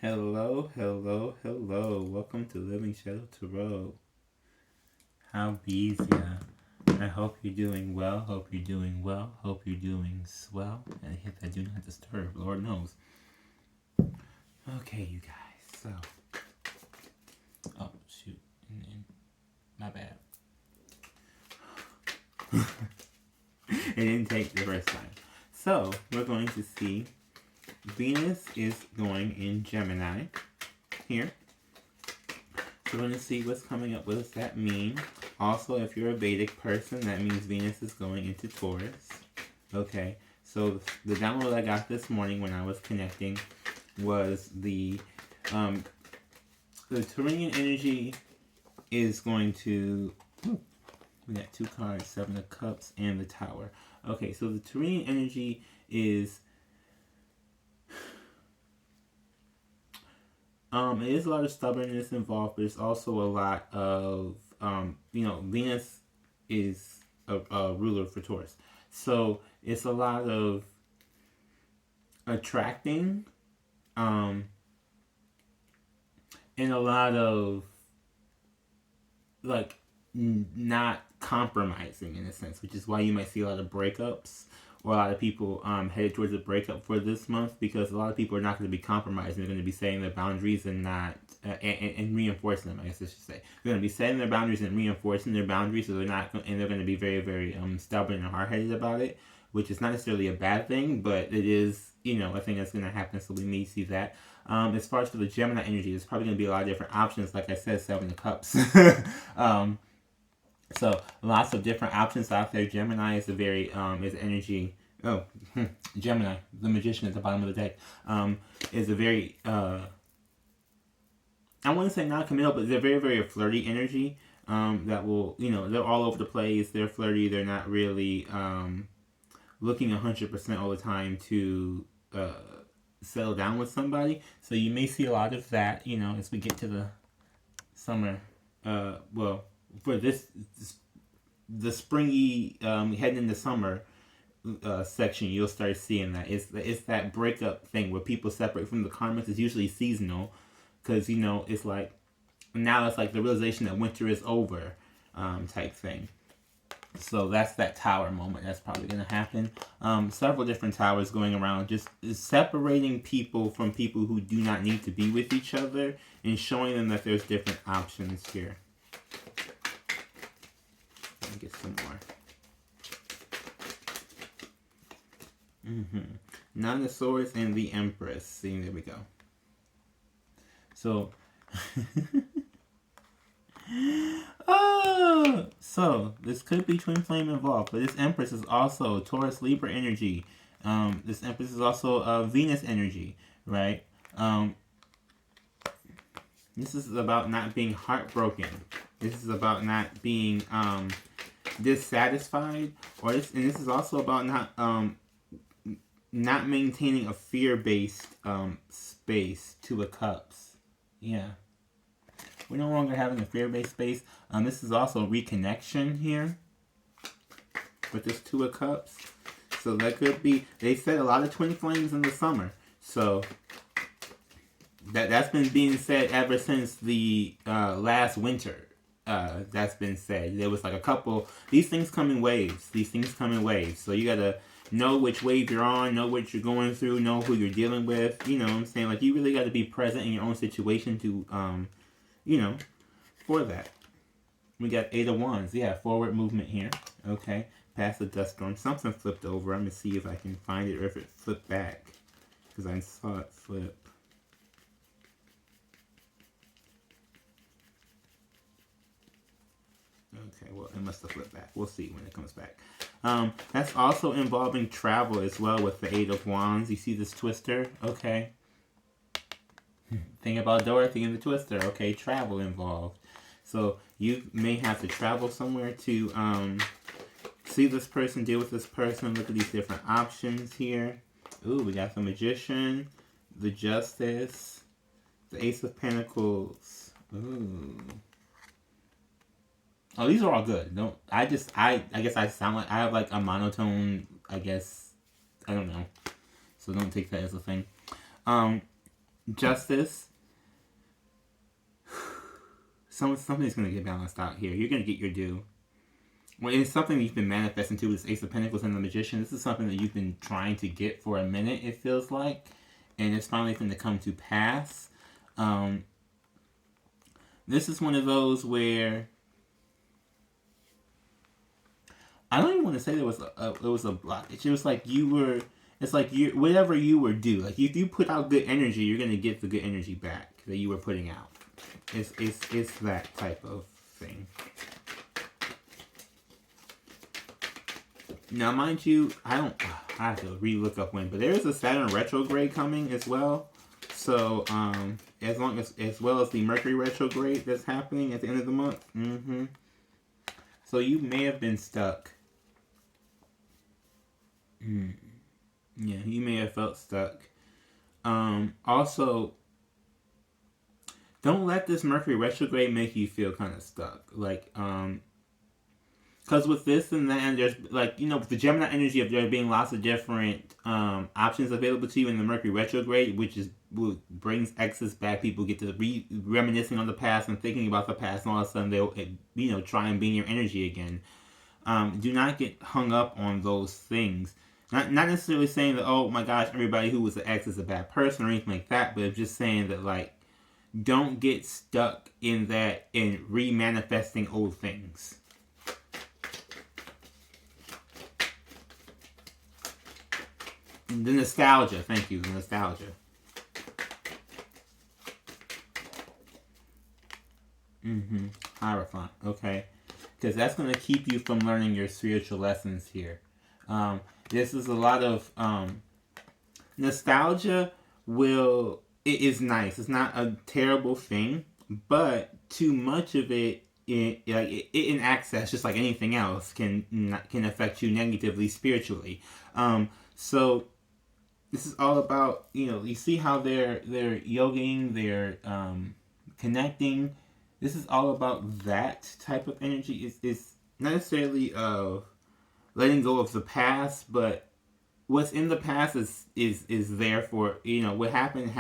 Hello, hello, hello. Welcome to Living Shadow Tarot. How bees ya? I hope you're doing well. Hope you're doing well. Hope you're doing swell. And hit that do not disturb. Lord knows. Okay, you guys. So, oh shoot, my bad. It didn't take the first time. So we're going to see. Venus is going in Gemini here. So we're going to see what's coming up. What does that mean? Also, if you're a Vedic person, that means Venus is going into Taurus. Okay, so the download I got this morning when I was connecting was the Taurian energy is going to... we got two cards, Seven of Cups and the Tower. Okay, so the Taurian energy is... it is a lot of stubbornness involved, but it's also a lot of, Venus is a ruler for Taurus. So it's a lot of attracting, and a lot of, not compromising in a sense, which is why you might see a lot of breakups. Or a lot of people headed towards a breakup for this month because a lot of people are not going to be compromising. They're going to be setting their boundaries and not and reinforcing them. I guess I should say they're going to be setting their boundaries and reinforcing their boundaries. So they're not, and they're going to be very, very stubborn and hard-headed about it, which is not necessarily a bad thing, but it is, a thing that's going to happen. So we may see that. As far as for the Gemini energy, there's probably going to be a lot of different options. Like I said, Seven of Cups. So lots of different options out there. Gemini is a very is energy. Oh, Gemini, the magician at the bottom of the deck, is a very I wouldn't say non-committal, but they're very, very flirty energy. That will, they're all over the place. They're flirty. They're not really looking 100% all the time to settle down with somebody. So you may see a lot of that, as we get to the summer. For the springy heading into summer section, you'll start seeing that it's that breakup thing where people separate from the karmas. It's usually seasonal because it's like now it's like the realization that winter is over type thing. So that's that tower moment that's probably going to happen. Several different towers going around, just separating people from people who do not need to be with each other and showing them that there's different options here. Get some more. Nine of Swords and the Empress. See, there we go. So, so this could be twin flame involved, but this Empress is also Taurus Libra energy. This Empress is also Venus energy, right? This is about not being heartbroken. This is about not being dissatisfied, and this is also about not maintaining a fear-based space. Two of Cups. Yeah, we're no longer having a fear-based space. This is also reconnection here with this Two of Cups. So that could be, they said a lot of twin flames in the summer. So that's been being said ever since the last winter. That's been said. There was like a couple. These things come in waves. So you gotta know which wave you're on, know what you're going through, know who you're dealing with. You know what I'm saying? Like you really gotta be present in your own situation to, for that. We got Eight of Wands. Yeah, forward movement here. Okay, past the dust storm. Something flipped over. I'm gonna see if I can find it or if it flipped back because I saw it flip. Okay, well, it must have flipped back. We'll see when it comes back. That's also involving travel as well with the Eight of Wands. You see this twister? Okay. Think about Dorothy and the twister. Okay, travel involved. So you may have to travel somewhere to see this person, deal with this person. Look at these different options here. Ooh, we got the Magician, the Justice, the Ace of Pentacles. Ooh. Oh, these are all good. I guess I sound like I have like a monotone, I guess. I don't know. So don't take that as a thing. Justice. Something's going to get balanced out here. You're going to get your due. Well, it's something you've been manifesting to, this Ace of Pentacles and the Magician. This is something that you've been trying to get for a minute, it feels like. And it's finally going to come to pass. This is one of those where I don't even want to say there was a blockage. It was like it's like whatever you were due. Like if you put out good energy, you're going to get the good energy back that you were putting out. It's that type of thing. Now, mind you, I have to re-look up when, but there is a Saturn retrograde coming as well. So, as well as the Mercury retrograde that's happening at the end of the month. So you may have been stuck. Yeah, you may have felt stuck. Also, don't let this Mercury retrograde make you feel kind of stuck. Like, because with this and that, and there's, like, with the Gemini energy of there being lots of different options available to you in the Mercury retrograde, which brings exes back. People get to reminiscing on the past and thinking about the past, and all of a sudden they'll, try and be in your energy again. Do not get hung up on those things. Not necessarily saying that, oh my gosh, everybody who was an ex is a bad person or anything like that, but just saying that, like, don't get stuck in that and re-manifesting old things. The nostalgia. Thank you. The nostalgia. Hierophant. Okay. Because that's going to keep you from learning your spiritual lessons here. This is a lot of nostalgia. It is nice. It's not a terrible thing, but too much of it in access, just like anything else, can affect you negatively spiritually. So this is all about, you see how they're yogaing, they're connecting. This is all about that type of energy. It's not necessarily letting go of the past, but what's in the past is there for, what happened,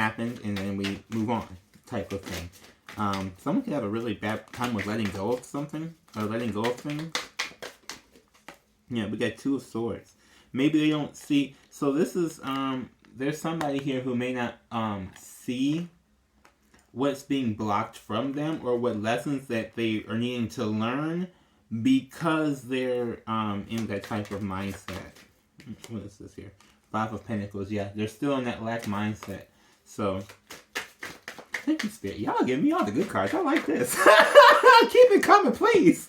and then we move on type of thing. Someone could have a really bad time with letting go of something, or letting go of things. Yeah, we got Two of Swords. Maybe they don't see, so this is, there's somebody here who may not see what's being blocked from them, or what lessons that they are needing to learn, because they're in that type of mindset. What is this here? Five of Pentacles. Yeah, they're still in that lack mindset. So, thank you, Spirit. Y'all giving me all the good cards. I like this. Keep it coming, please.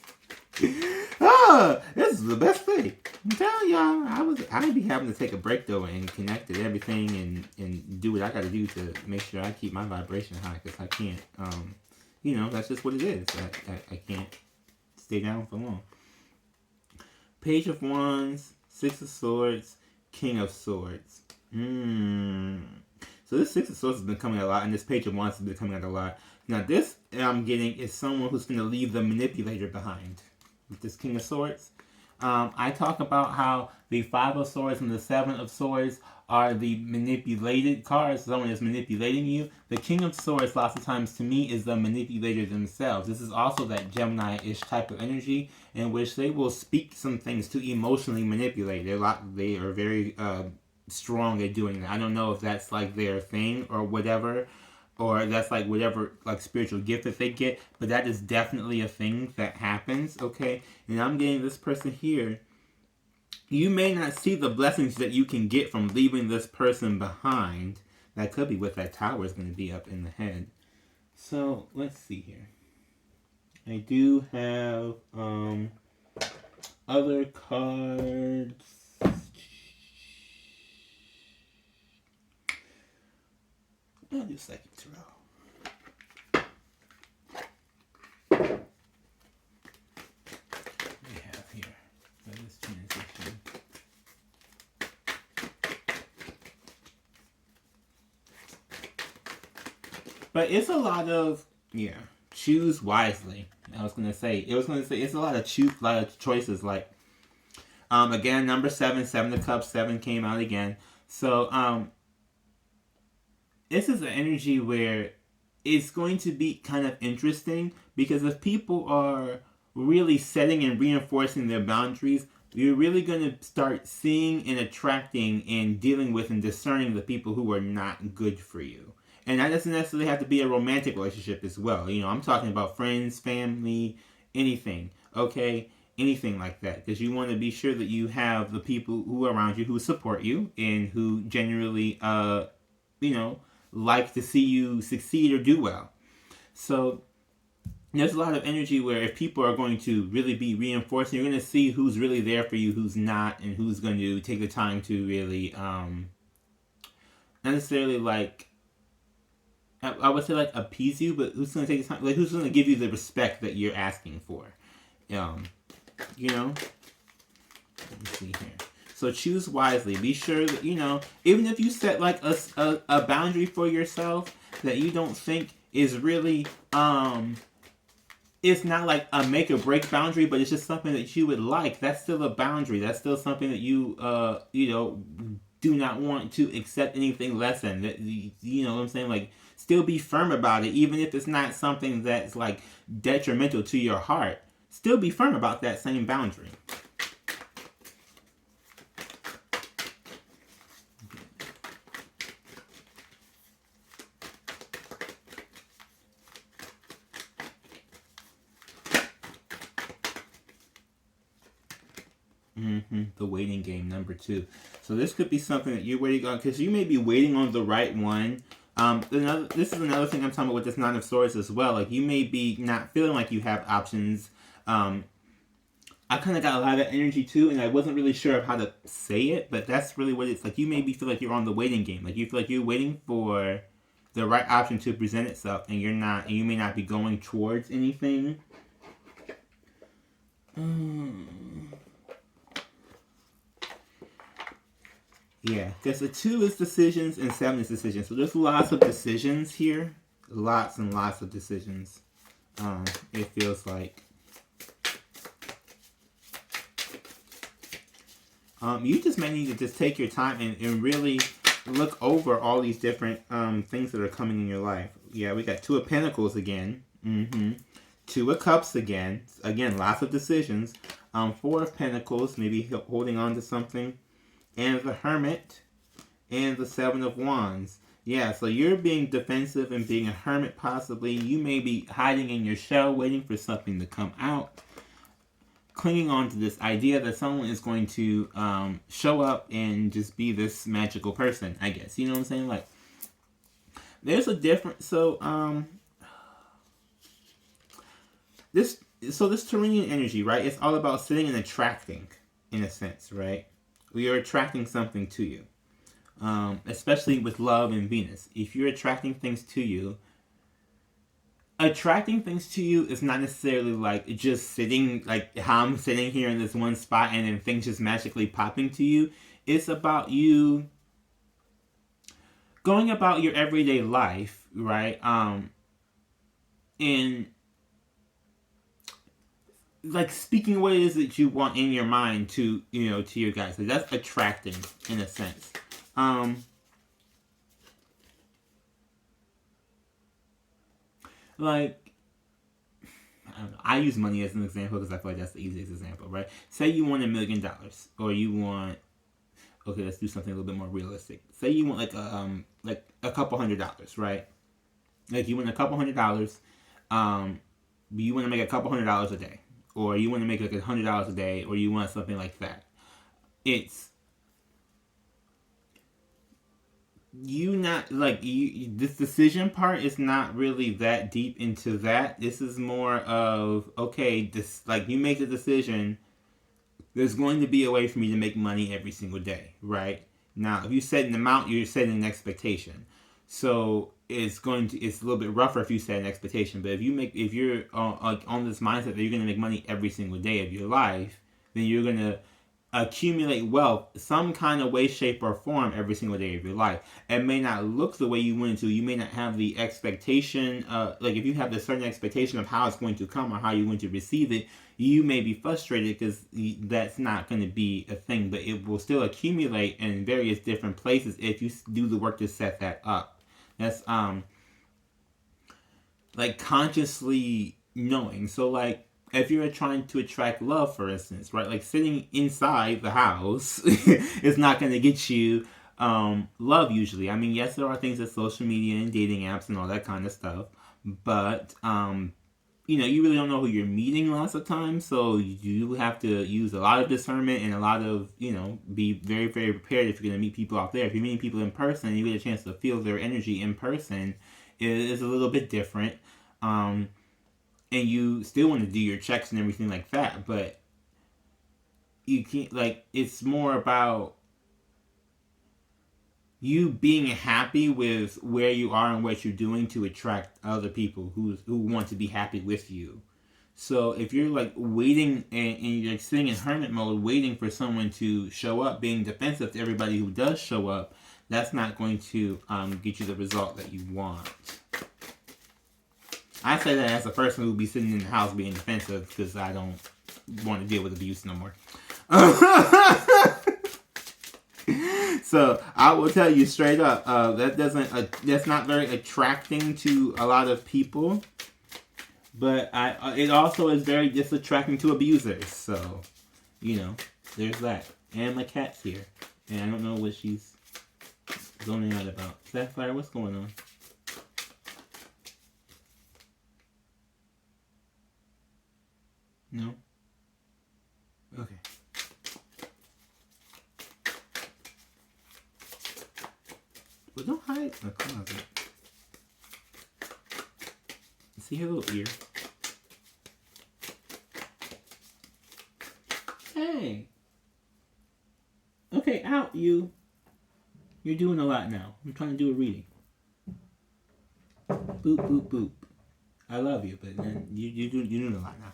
This is the best thing. I'm telling y'all, I'd be having to take a break though and connect to everything and do what I got to do to make sure I keep my vibration high, because I can't. That's just what it is. I can't stay down for long. Page of Wands, Six of Swords, King of Swords. So this Six of Swords has been coming a lot, and this Page of Wands has been coming out a lot. Now this I'm getting is someone who's going to leave the manipulator behind. With this King of Swords. I talk about how the Five of Swords and the Seven of Swords are the manipulated cards. Someone is manipulating you. The King of Swords, lots of times to me, is the manipulator themselves. This is also that Gemini-ish type of energy in which they will speak some things to emotionally manipulate. They are very strong at doing that. I don't know if that's like their thing or whatever, or that's like whatever like spiritual gift that they get, but that is definitely a thing that happens, okay? And I'm getting this person here. You may not see the blessings that you can get from leaving this person behind. That could be what that tower is going to be up in the head. So, let's see here. I do have other cards. I'll do second row. We have here for this transition. But it's a lot of choose wisely. It was gonna say it's a lot of choices. Like again, number 7, 7 of Cups, 7 came out again. So this is an energy where it's going to be kind of interesting, because if people are really setting and reinforcing their boundaries, you're really going to start seeing and attracting and dealing with and discerning the people who are not good for you. And that doesn't necessarily have to be a romantic relationship as well. You know, I'm talking about friends, family, anything, okay? Anything like that. Because you want to be sure that you have the people who are around you who support you and who genuinely, you know, like to see you succeed or do well. So there's a lot of energy where if people are going to really be reinforcing, you're going to see who's really there for you, who's not, and who's going to take the time to really, not necessarily like, I would say like appease you, but who's going to take the time, like who's going to give you the respect that you're asking for. You know? Let me see here. So choose wisely. Be sure that, you know, even if you set like a boundary for yourself that you don't think is really, it's not like a make or break boundary, but it's just something that you would like. That's still a boundary. That's still something that you, you know, do not want to accept anything less than. You know what I'm saying? Like, still be firm about it, even if it's not something that's like detrimental to your heart. Still be firm about that same boundary. The waiting game, number 2. So this could be something that you're waiting on, because you may be waiting on the right one. This is another thing I'm talking about with this 9 of Swords as well. Like, you may be not feeling like you have options. I kind of got a lot of that energy too, and I wasn't really sure of how to say it, but that's really what it's like. You maybe feel like you're on the waiting game. Like, you feel like you're waiting for the right option to present itself, and you're not, and you may not be going towards anything. Yeah, because the 2 is decisions and 7 is decisions. So there's lots of decisions here. Lots and lots of decisions. It feels like. You just may need to just take your time and really look over all these different things that are coming in your life. Yeah, we got 2 of Pentacles again. 2 of Cups again. Again, lots of decisions. 4 of Pentacles, maybe holding on to something. And the Hermit, and the 7 of Wands. Yeah, so you're being defensive and being a hermit possibly. You may be hiding in your shell, waiting for something to come out. Clinging on to this idea that someone is going to show up and just be this magical person, I guess. You know what I'm saying? Like, there's a different... So, this Tauranian energy, right? It's all about sitting and attracting, in a sense, right? We are attracting something to you. Especially with love and Venus. If you're attracting things to you, attracting things to you is not necessarily like just sitting, like how I'm sitting here in this one spot and then things just magically popping to you. It's about you going about your everyday life, right? And like speaking what it is that you want in your mind to, you know, to your guys. So that's attracting in a sense. Like, I don't know. I use money as an example because I feel like that's the easiest example, right? Say you want $1 million, or you want, okay, let's do something a little bit more realistic. Say you want like a couple $100, right? Like you want a couple $100, you want to make a couple $100 a day, or you want to make like $100 a day, or you want something like that. It's you not like this decision part is not really that deep into that. This is more of, okay, this, like, you make the decision, there's going to be a way for me to make money every single day, right? Now if you set an amount, you're setting an expectation, so it's a little bit rougher if you set an expectation. But if you're on this mindset that you're going to make money every single day of your life, then you're going to accumulate wealth some kind of way, shape, or form every single day of your life. It may not look the way you want it to. You may not have the expectation, like if you have a certain expectation of how it's going to come or how you're going to receive it, you may be frustrated because that's not going to be a thing, but it will still accumulate in various different places if you do the work to set that up. That's like consciously knowing. So like if you're trying to attract love, for instance, right? Like sitting inside the house is not going to get you love usually. I mean, yes, there are things like social media and dating apps and all that kind of stuff, but you know, you really don't know who you're meeting lots of times, so you have to use a lot of discernment and a lot of, you know, be very, very prepared if you're going to meet people out there. If you're meeting people in person and you get a chance to feel their energy in person, it is a little bit different. Um, and you still want to do your checks and everything like that, but you can't, like, it's more about you being happy with where you are and what you're doing to attract other people who want to be happy with you. So if you're like waiting and you're sitting in hermit mode, waiting for someone to show up, being defensive to everybody who does show up, that's not going to get you the result that you want. I say that as a person who would be sitting in the house being defensive because I don't want to deal with abuse no more. So I will tell you straight up, that's not very attracting to a lot of people. But it also is very disattracting to abusers. So, you know, there's that. And my cat's here. And I don't know what she's zoning out about. Sapphire, what's going on? No? Okay. But don't hide in the closet. See her little ear? Hey! Okay, out, you. You're doing a lot now. I'm trying to do a reading. Boop, boop, boop. I love you, but then you're doing a lot now.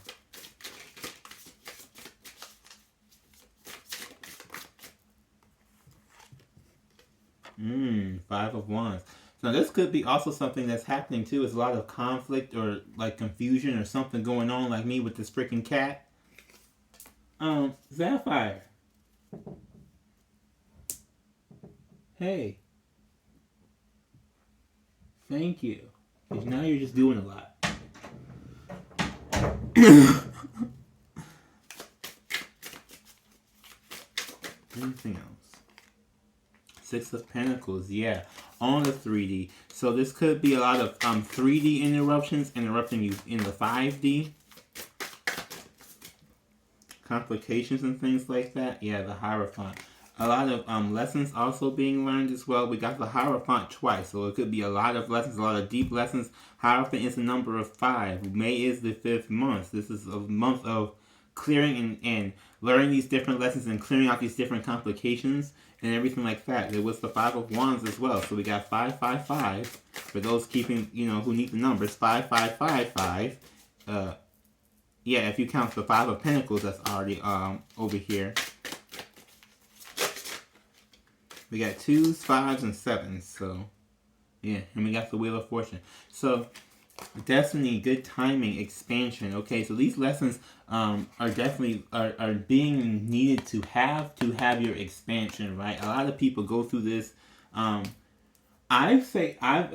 Five of Wands. Now this could be also something that's happening too. Is a lot of conflict or like confusion or something going on, like me with this freaking cat. Sapphire. Hey. Thank you. Because now you're just doing a lot. Anything else? Six of Pentacles, yeah, on the 3D. So this could be a lot of 3D interruptions interrupting you in the 5D. Complications and things like that. Yeah, the Hierophant. A lot of lessons also being learned as well. We got the Hierophant twice, so it could be a lot of lessons, a lot of deep lessons. Hierophant is the number of 5. May is the 5th month. This is a month of clearing and learning these different lessons and clearing out these different complications and everything like that. There was the 5 of Wands as well. So we got 555 for those keeping, you know, who need the numbers. 5555. Yeah, if you count the 5 of Pentacles, that's already over here. We got 2s, 5s, and 7s. So yeah, and we got the Wheel of Fortune. So destiny, good timing, expansion. Okay, so these lessons are definitely are being needed to have your expansion, right? A lot of people go through this. I've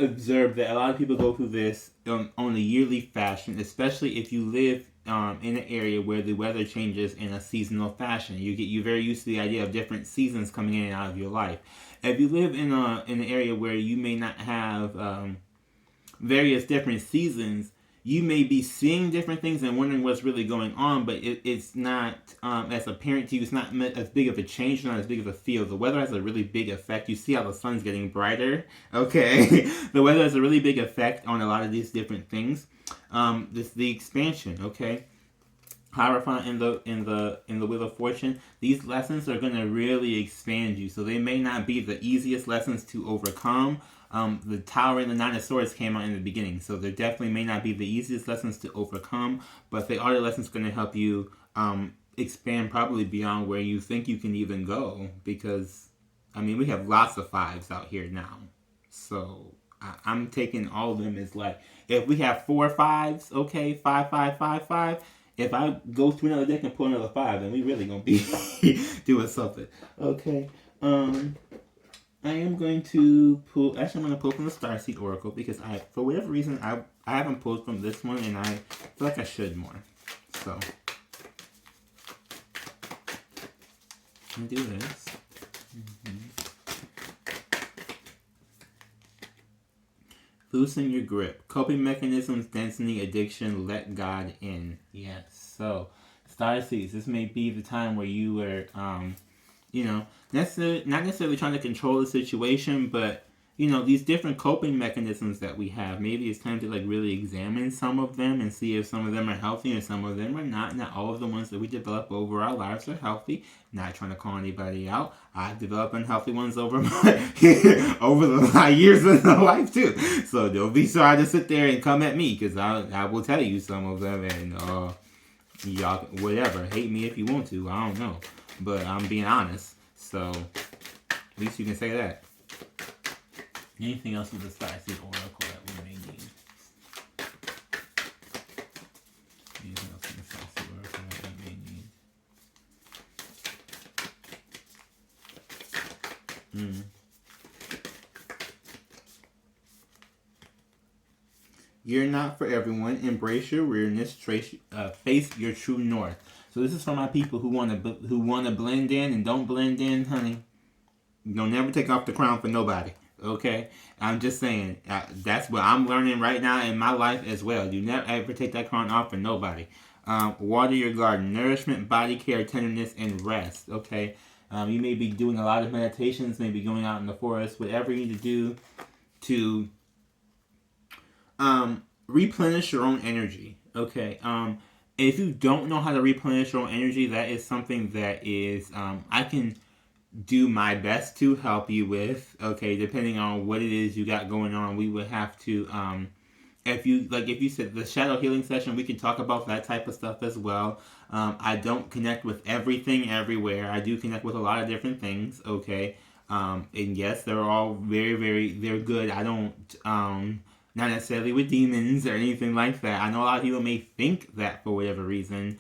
observed that a lot of people go through this on a yearly fashion, especially if you live in an area where the weather changes in a seasonal fashion. You're very used to the idea of different seasons coming in and out of your life. If you live in an area where you may not have various different seasons, you may be seeing different things and wondering what's really going on, but it's not as apparent to you. It's not as big of a change, not as big of a feel. The weather has a really big effect. You see how the sun's getting brighter? Okay. The weather has a really big effect on a lot of these different things. This the expansion, okay? Hierophant in the Wheel of Fortune. These lessons are going to really expand you. So they may not be the easiest lessons to overcome. The Tower and the Nine of Swords came out in the beginning, so there definitely may not be the easiest lessons to overcome, but they are the lessons going to help you expand probably beyond where you think you can even go, because, I mean, we have lots of 5s out here now. So I'm taking all of them as like, if we have 4 5s, okay, 5, 5, 5, 5. If I go through another deck and pull another 5, then we really going to be doing something. Okay. I am going to pull. Actually, I'm going to pull from the Starseed Oracle because for whatever reason, I haven't pulled from this one, and I feel like I should more. So, I'm going to do this. Loosen your grip. Coping mechanisms, density, addiction, let God in. Yes. So, Starseeds, this may be the time where you were, not necessarily trying to control the situation, but, these different coping mechanisms that we have, maybe it's time to, really examine some of them and see if some of them are healthy and some of them are not. Not all of the ones that we develop over our lives are healthy. Not trying to call anybody out. I've developed unhealthy ones over over the years of my life too. So don't be sorry to sit there and come at me, because I will tell you some of them, and y'all whatever, hate me if you want to. I don't know, but I'm being honest. So at least you can say that. Anything else with the Starseed Oracle that we may need? Anything else with the Starseed Oracle that we may need? You're not for everyone. Embrace your weirdness. Face your true north. So this is for my people who want to blend in and don't blend in, honey. Don't never take off the crown for nobody. Okay, I'm just saying that's what I'm learning right now in my life as well. Do never ever take that crown off for nobody. Water your garden, nourishment, body care, tenderness, and rest. Okay, you may be doing a lot of meditations, maybe going out in the forest, whatever you need to do to replenish your own energy. Okay, if you don't know how to replenish your own energy, that is something that is I can do my best to help you with. Okay, depending on what it is you got going on, we would have to if you said the shadow healing session, we can talk about that type of stuff as well. I don't connect with everything everywhere. I do connect with a lot of different things. Okay, and yes, they're all they're good. I don't not necessarily with demons or anything like that. I know a lot of people may think that for whatever reason.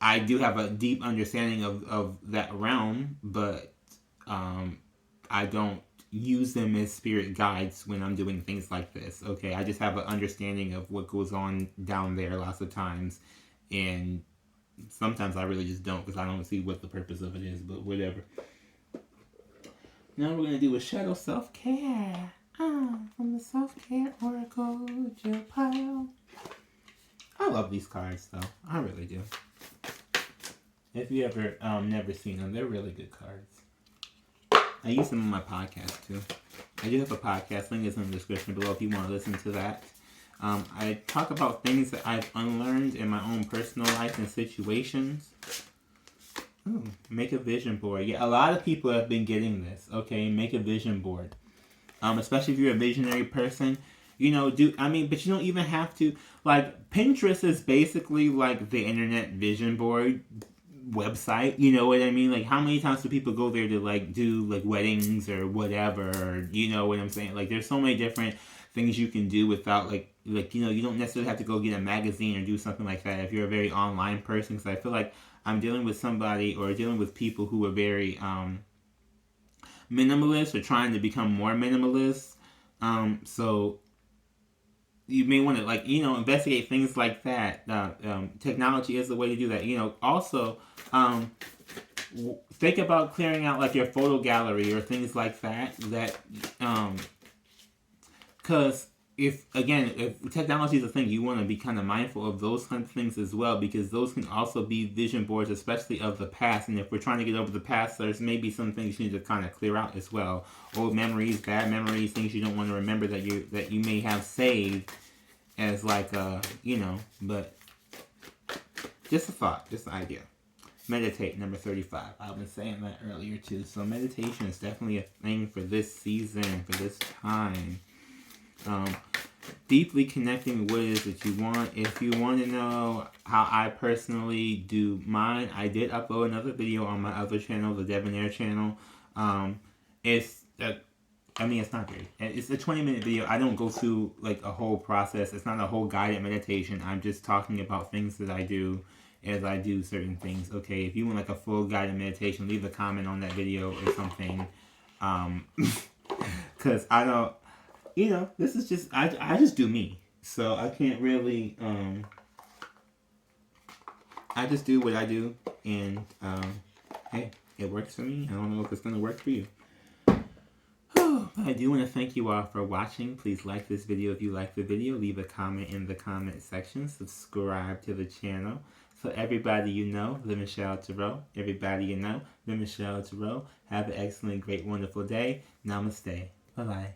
I do have a deep understanding of that realm, but I don't use them as spirit guides when I'm doing things like this. Okay, I just have an understanding of what goes on down there lots of times, and sometimes I really just don't, because I don't see what the purpose of it is, but whatever. Now we're going to do a shadow self-care. From the self-care oracle, Jill Pile. I love these cards, though. I really do. If you ever never seen them, they're really good cards. I use them on my podcast, too. I do have a podcast. Link is in the description below if you want to listen to that. I talk about things that I've unlearned in my own personal life and situations. Ooh, make a vision board. Yeah, a lot of people have been getting this. Okay, make a vision board. Especially if you're a visionary person. But you don't even have to. Like, Pinterest is basically like the internet vision board website. You know what I mean? Like, how many times do people go there to do weddings or whatever? You know what I'm saying? Like, there's so many different things you can do without you don't necessarily have to go get a magazine or do something like that if you're a very online person. Because I feel like I'm dealing with somebody or dealing with people who are very minimalist or trying to become more minimalist. So you may want to investigate things like that. Technology is the way to do that. Also think about clearing out your photo gallery or things like that. Because if technology is a thing, you want to be kind of mindful of those kinds of things as well, because those can also be vision boards, especially of the past. And if we're trying to get over the past, there's maybe some things you need to kind of clear out as well. Old memories, bad memories, things you don't want to remember that you may have saved as but just a thought, just an idea. Meditate, number 35. I've been saying that earlier too. So meditation is definitely a thing for this season, for this time. Deeply connecting with what it is that you want. If you want to know how I personally do mine, I did upload another video on my other channel, the Debonair channel. It's not very. It's a 20-minute video. I don't go through a whole process. It's not a whole guided meditation. I'm just talking about things that I do as I do certain things. Okay, if you want a full guided meditation, leave a comment on that video or something. Because I don't, this is just, I just do me. So I can't really, I just do what I do, and hey, it works for me. I don't know if it's going to work for you. I do want to thank you all for watching. Please like this video if you like the video. Leave a comment in the comment section. Subscribe to the channel. So everybody you know, live in Michelle Tarot. Everybody you know, live in Michelle Tarot. Have an excellent, great, wonderful day. Namaste. Bye-bye.